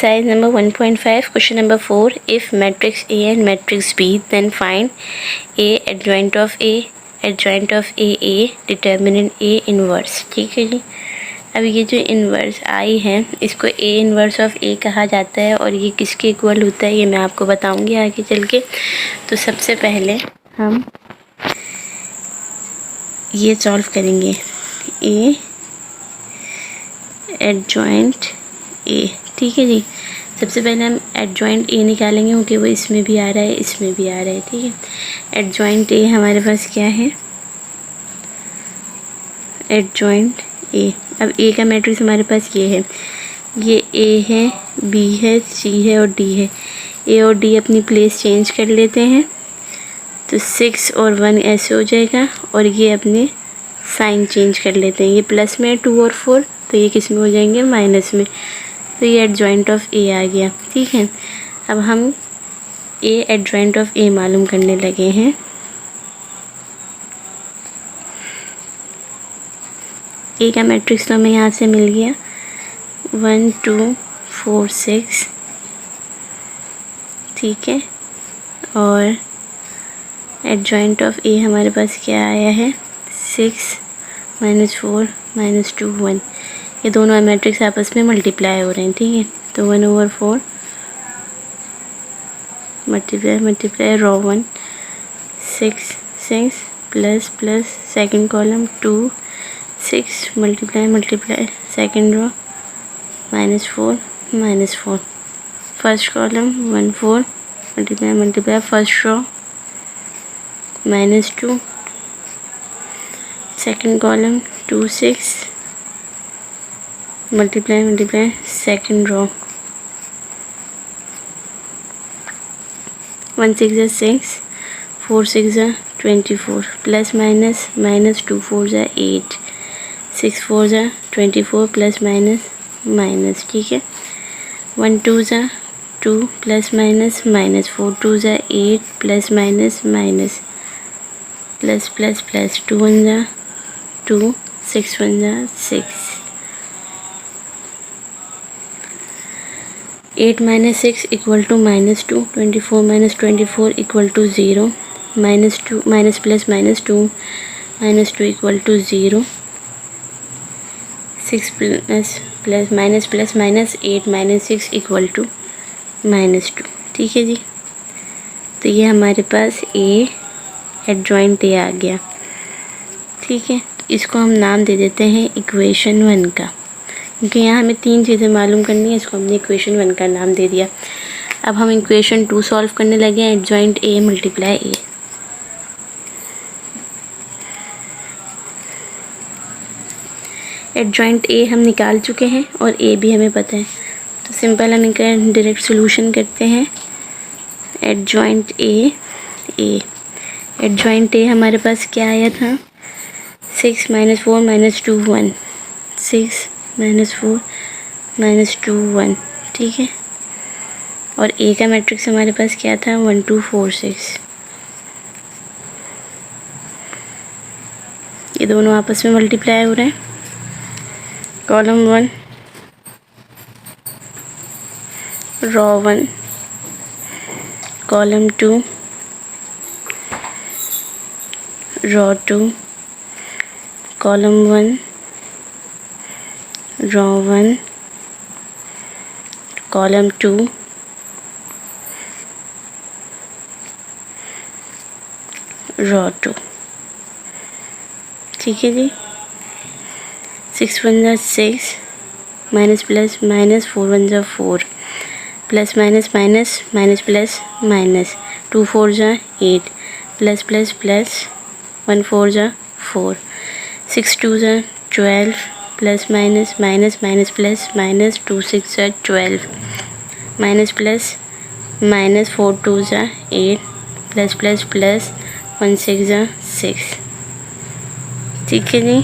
Exercise number 1.5, question number 4. If matrix A and matrix B, then find A adjoint of A, adjoint of A, determinant A inverse. ठीक है जी। अब ये जो inverse आई है इसको A inverse of A कहा जाता है और ये किसके इक्वल होता है ये मैं आपको बताऊंगी आगे चल के। तो सबसे पहले हम ये सॉल्व करेंगे A एडजॉइंट A। ठीक है जी। सबसे पहले हम एडजॉइंट A निकालेंगे क्योंकि वो इसमें भी आ रहा है इसमें भी आ रहा है। ठीक है, एडजॉइंट A हमारे पास क्या है, एडजॉइंट A। अब A का मैट्रिक्स हमारे पास ये है, ये A है, B है, C है और D है। A और D अपनी प्लेस चेंज कर लेते हैं तो 6 और 1 ऐसे हो जाएगा और ये अपने साइन चेंज कर लेते हैं, ये प्लस में 2 और 4 तो ये किस में हो जाएंगे, माइनस में। तो ये एडजॉइंट ऑफ A आ गया। ठीक है, अब हम A एडजॉइंट ऑफ A मालूम करने लगे हैं। A का मैट्रिक्स तो हमें यहाँ से मिल गया 1 2 4 6। ठीक है, और एडजॉइंट ऑफ A हमारे पास क्या आया है 6 -4 -2 1। ये दोनों मैट्रिक्स आपस में मल्टीप्लाई हो रहे हैं। ठीक है, तो 1/4 multiply row 1 6 6 plus plus second column 2 6 multiply second row -4 -4 first column 1 4 multiply first row -2 second column 2 6 multiply second row 1 6 = 6 4 6 = 24 plus minus -2 4 = 8 6 4 = 24 plus minus. ठीक है, 1 2 = 2 plus minus -4 2 = 8 plus minus plus plus plus 2 1 = 2 6 1 = 6। 8 - 6 = -2 24 - 24 = 0 -2 minus plus -2 = 0 6 plus plus minus plus minus 8 - 6 = -2। ठीक है जी, तो ये हमारे पास A adjoint A आ गया। ठीक है, तो इसको हम नाम दे देते हैं इक्वेशन 1 का, क्योंकि यहाँ हमें 3 चीज़ें मालूम करनी है, इसको हमने इक्वेशन 1 का नाम दे दिया। अब हम इक्वेशन 2 सॉल्व करने लगे हैं, adjoint A multiply A। Adjoint A हम निकाल चुके हैं और A भी हमें पता है, तो सिंपल हम इनका डायरेक्ट सोल्यूशन करते हैं। एडजॉइंट A एडजॉइंट A हमारे पास क्या आया था 6 - 4 - 2 1 6 - 4 - 2 1। ठीक है, और A का मैट्रिक्स हमारे पास क्या था 1 2 4 6। ये दोनों आपस में मल्टीप्लाई हो रहे हैं। कॉलम 1 रो 1 कॉलम 2 रो 2 कॉलम 1 रो 1 कॉलम 2 रो 2। ठीक है जी, 6 1 = 6 minus plus minus 4 1 = 4 plus minus plus minus 2 4 = 8 plus plus plus 1 4 = 4 6 2 = 12 plus minus plus minus 2 6 = 12 minus plus minus 4 2 = 8 plus plus plus 1 6 = 6। ठीक है जी,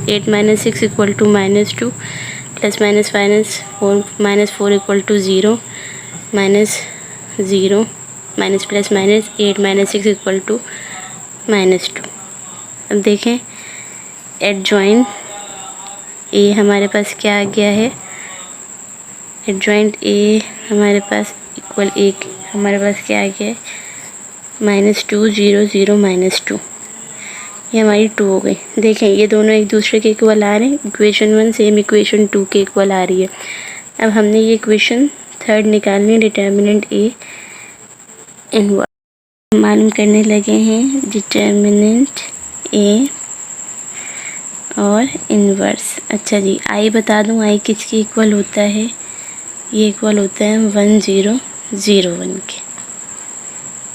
8 - 6 = -2 plus minus 4 = 0 minus 0 minus plus minus 8 - 6 = -2। अब देखें adjoint A हमारे पास क्या आ गया है एडजॉइंट ए हमारे पास इक्वल एक, हमारे पास क्या आ गया है -2 0 0 -2, ये हमारी 2 हो गई। देखें ये दोनों एक दूसरे के इक्वल आ रहे हैं, इक्वेशन 1 सेम इक्वेशन 2 के इक्वल आ रही है। अब हमने ये इक्वेशन थर्ड निकालनी है, डिटर्मिनेंट ए इनवर्स मालूम करने लगे हैं, डिटर्मिनेंट ए और इनवर्स। अच्छा जी, आई बता दूं आई किसके इक्वल होता है, ये इक्वल होता है 1 0 0 1 के।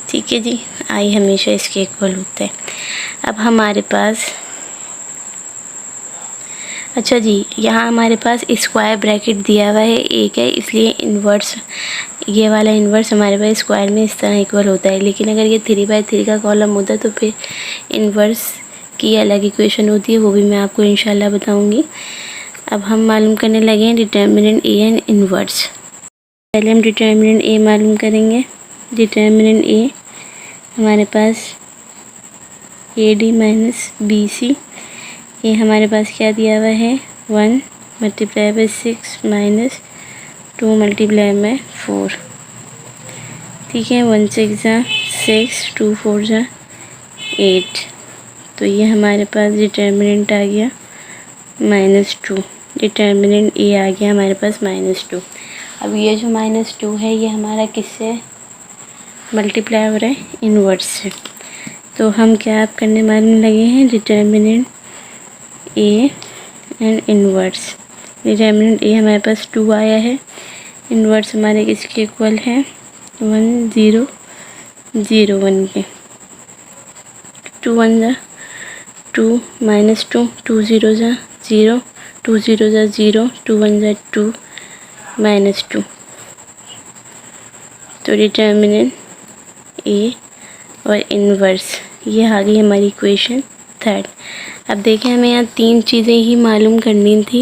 ठीक है जी, आई हमेशा इसके इक्वल होता है। अब हमारे पास, अच्छा जी, यहाँ हमारे पास स्क्वायर ब्रैकेट दिया हुआ है एक है, इसलिए इन्वर्स, ये वाला इन्वर्स हमारे पास स्क्वायर में इस तरह इक्वल होता है। लेकिन अगर ये 3/3 का कॉलम होता है तो फिर इन्वर्स की अलग इक्वेशन होती है, वो भी मैं आपको इंशाल्लाह बताऊंगी। अब हम मालूम करने लगे हैं डिटर्मिनेंट ए एंड इन्वर्स। पहले हम डिटर्मिनेंट ए मालूम करेंगे। डिटर्मिनेंट ए हमारे पास AD माइनस BC, ये हमारे पास क्या दिया हुआ है 1 × 6 माइनस 2 × 4। ठीक है, 1 6 6, 2 4 8, तो ये हमारे पास डिटर्मिनेंट आ गया -2। डिटर्मिनेंट ए आ गया हमारे पास -2। अब ये जो -2 है ये हमारा किससे मल्टीप्लाई हो रहा है, इनवर्स से। तो हम क्या आप करने मालूम लगे हैं, determinant A and inverse. Determinant A हमारे पास 2 आया है, इनवर्स हमारे किसके इक्वल है 1 0 0 1 के। 2 1 ज़ा 2 -2, 2 0 ज़ा 0, 2 0 ज़ा 0, 2 1 ज़ा 2 -2। तो डिटर्मिनेंट ए और इनवर्स ये आ गई हमारी इक्वेशन थर्ड। अब देखें हमें यहाँ 3 चीज़ें ही मालूम करनी थी,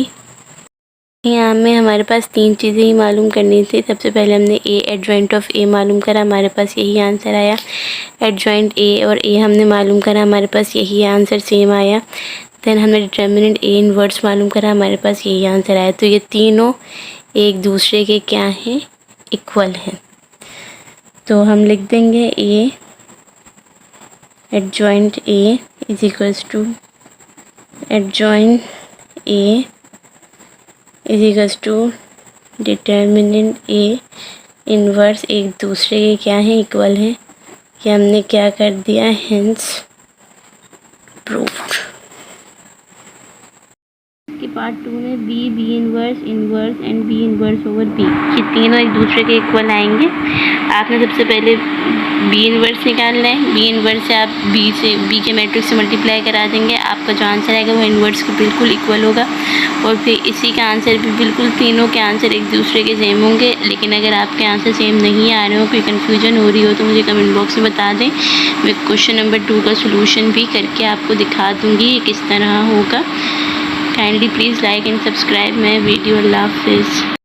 यहाँ में हमारे पास 3 चीज़ें ही मालूम करनी थी। सबसे पहले हमने ए एडजॉइंट ऑफ ए मालूम करा, हमारे पास यही आंसर आया। एडजॉइंट ए और ए हमने मालूम करा, हमारे पास यही आंसर सेम आया। देन हमने डिटर्मिनेंट ए इनवर्स मालूम करा, हमारे पास यही आंसर आया। तो ये तीनों एक दूसरे के क्या हैं, इक्वल हैं। तो हम लिख देंगे A adjoint A is equals to adjoint A is equals to determinant A inverse, एक दूसरे के क्या हैं, इक्वल हैं। ये हमने क्या कर दिया, हेंस प्रूव्ड। कि पार्ट 2 में B inverse and B inverse over B, ये तीनों एक दूसरे के इक्वल आएंगे। आपने सबसे पहले बी इनवर्स निकालना है, बी इनवर्स से आप बी के मैट्रिक्स से मल्टीप्लाई करा देंगे, आपका जो आंसर आएगा वो इनवर्स के बिल्कुल इक्वल होगा। और फिर इसी का आंसर भी बिल्कुल, तीनों के आंसर एक दूसरे के सेम होंगे। लेकिन अगर आपके आंसर सेम नहीं आ रहे हो, कोई कन्फ्यूजन हो रही हो, तो मुझे कमेंट बॉक्स में बता दें, मैं क्वेश्चन नंबर 2 का सोल्यूशन भी करके आपको दिखा दूँगी ये किस तरह होगा। Kindly please like and subscribe my video. अल्लाह हाफिज़।